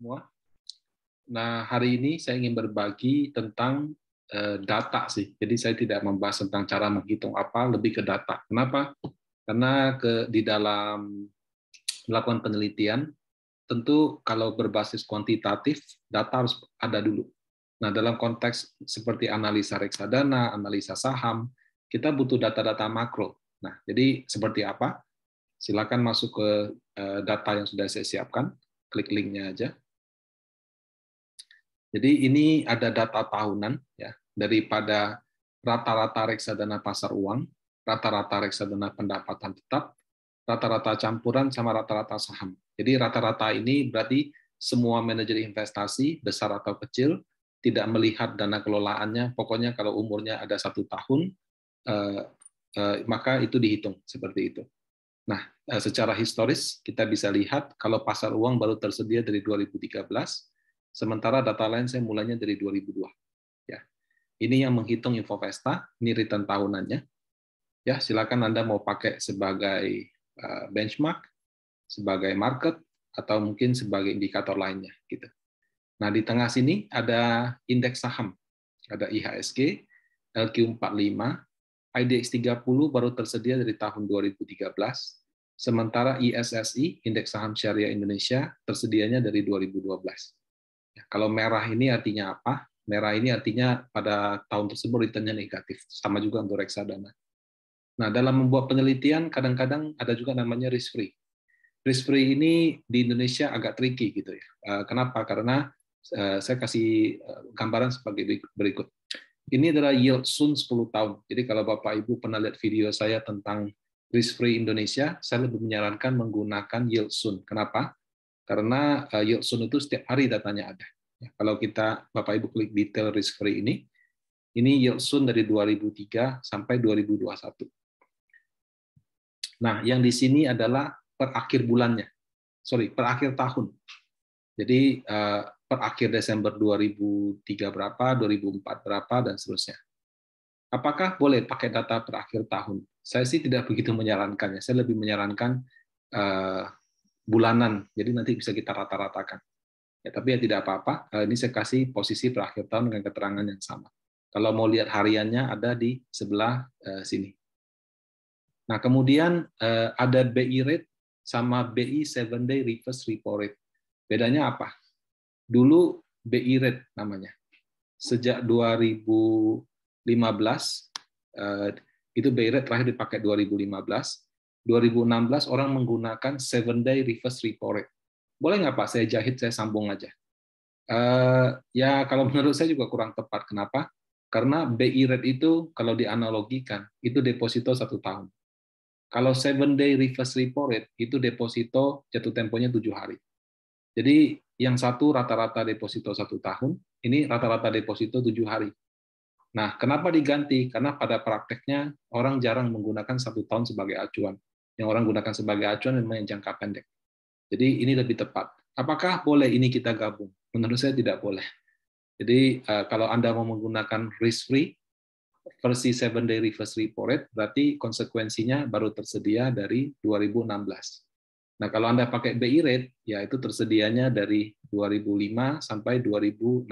semua. Nah, hari ini saya ingin berbagi tentang data sih. Jadi saya tidak membahas tentang cara menghitung apa, lebih ke data. Kenapa? Karena di dalam melakukan penelitian, tentu kalau berbasis kuantitatif, data harus ada dulu. Nah, dalam konteks seperti analisa reksadana, analisa saham, kita butuh data-data makro. Nah, jadi seperti apa? Silakan masuk ke data yang sudah saya siapkan, klik linknya aja. Jadi ini ada data tahunan ya daripada rata-rata reksadana pasar uang, rata-rata reksadana pendapatan tetap, rata-rata campuran sama rata-rata saham. Jadi rata-rata ini berarti semua manajer investasi besar atau kecil tidak melihat dana kelolaannya, pokoknya kalau umurnya ada 1 tahun maka itu dihitung seperti itu. Nah, secara historis kita bisa lihat kalau pasar uang baru tersedia dari 2013, sementara data lain saya mulainya dari 2002. Ya, ini yang menghitung Infovesta, ini return tahunannya. Ya, silakan Anda mau pakai sebagai benchmark, sebagai market, atau mungkin sebagai indikator lainnya. Gitu. Nah, di tengah sini ada indeks saham, ada IHSG, LQ45, IDX 30 baru tersedia dari tahun 2013, sementara ISSI, Indeks Saham Syariah Indonesia, tersedianya dari 2012. Ya, kalau merah ini artinya apa? Merah ini artinya pada tahun tersebut return-nya negatif, sama juga untuk reksadana. Nah, dalam membuat penelitian, kadang-kadang ada juga namanya risk free. Risk free ini di Indonesia agak tricky gitu ya. Kenapa? Karena saya kasih gambaran sebagai berikut. Ini adalah yield Sun 10 tahun. Jadi kalau Bapak Ibu pernah lihat video saya tentang risk free Indonesia, saya lebih menyarankan menggunakan yield Sun. Kenapa? Karena yield Sun itu setiap hari datanya ada. Kalau kita Bapak Ibu klik detail risk free ini yield Sun dari 2003 sampai 2021. Nah, yang di sini adalah per akhir bulannya. Per akhir tahun. Jadi per akhir Desember 2003 berapa, 2004 berapa, dan seterusnya. Apakah boleh pakai data per akhir tahun? Saya sih tidak begitu menyarankannya. Saya lebih menyarankan bulanan. Jadi nanti bisa kita rata-ratakan. Ya, tapi ya tidak apa-apa. Ini saya kasih posisi per akhir tahun dengan keterangan yang sama. Kalau mau lihat hariannya ada di sebelah sini. Nah, kemudian ada BI rate sama BI 7-day reverse repo rate. Bedanya apa? Dulu BI rate namanya. Sejak 2015 itu BI rate terakhir dipakai 2015. 2016 orang menggunakan 7-day reverse repo rate. Boleh nggak Pak saya jahit, saya sambung aja? Ya kalau menurut saya juga kurang tepat. Kenapa? Karena BI rate itu kalau dianalogikan itu deposito 1 tahun. Kalau 7-day reverse repo rate itu deposito jatuh temponya 7 hari. Jadi yang satu rata-rata deposito 1 tahun, ini rata-rata deposito 7 hari. Nah, kenapa diganti? Karena pada prakteknya orang jarang menggunakan 1 tahun sebagai acuan. Yang orang gunakan sebagai acuan memang yang jangka pendek. Jadi ini lebih tepat. Apakah boleh ini kita gabung? Menurut saya tidak boleh. Jadi kalau Anda mau menggunakan risk free versi 7-day reverse repo rate, berarti konsekuensinya baru tersedia dari 2016. Nah, kalau Anda pakai BI rate, ya itu tersedianya dari 2005 sampai 2016.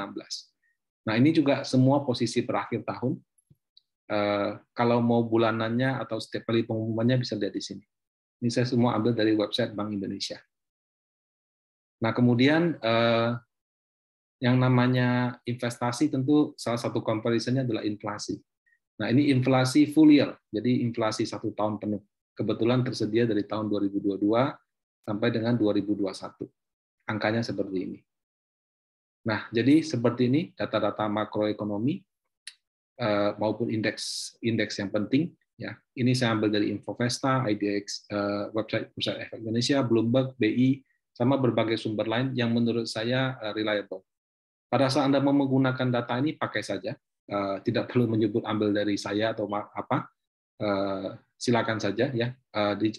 Nah, ini juga semua posisi per akhir tahun. Kalau mau bulanannya atau setiap kali pengumumannya bisa lihat di sini. Ini saya semua ambil dari website Bank Indonesia. Nah, kemudian yang namanya investasi tentu salah satu comparison-nya adalah inflasi. Nah, ini inflasi full year, jadi inflasi 1 tahun penuh. Kebetulan tersedia dari tahun 2022 sampai dengan 2021. Angkanya seperti ini. Nah, jadi seperti ini data-data makroekonomi maupun indeks yang penting. Ya, ini saya ambil dari Infovesta, IDX, website Bursa Efek Indonesia, Bloomberg, BI, sama berbagai sumber lain yang menurut saya reliable. Pada saat Anda mau menggunakan data ini, pakai saja. Tidak perlu menyebut ambil dari saya atau apa. Silakan saja ya.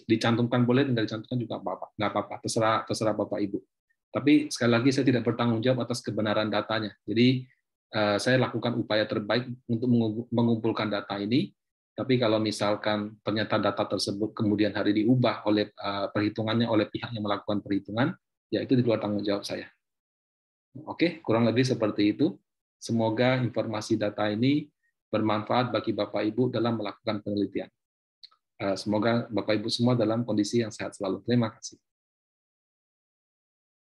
Dicantumkan boleh, dan dicantumkan juga nggak apa-apa. Terserah Bapak Ibu. Tapi sekali lagi saya tidak bertanggung jawab atas kebenaran datanya. Jadi saya lakukan upaya terbaik untuk mengumpulkan data ini. Tapi kalau misalkan ternyata data tersebut kemudian hari diubah oleh perhitungannya oleh pihak yang melakukan perhitungan, ya itu di luar tanggung jawab saya. Oke, kurang lebih seperti itu. Semoga informasi data ini bermanfaat bagi Bapak Ibu dalam melakukan penelitian. Semoga Bapak Ibu semua dalam kondisi yang sehat selalu. Terima kasih.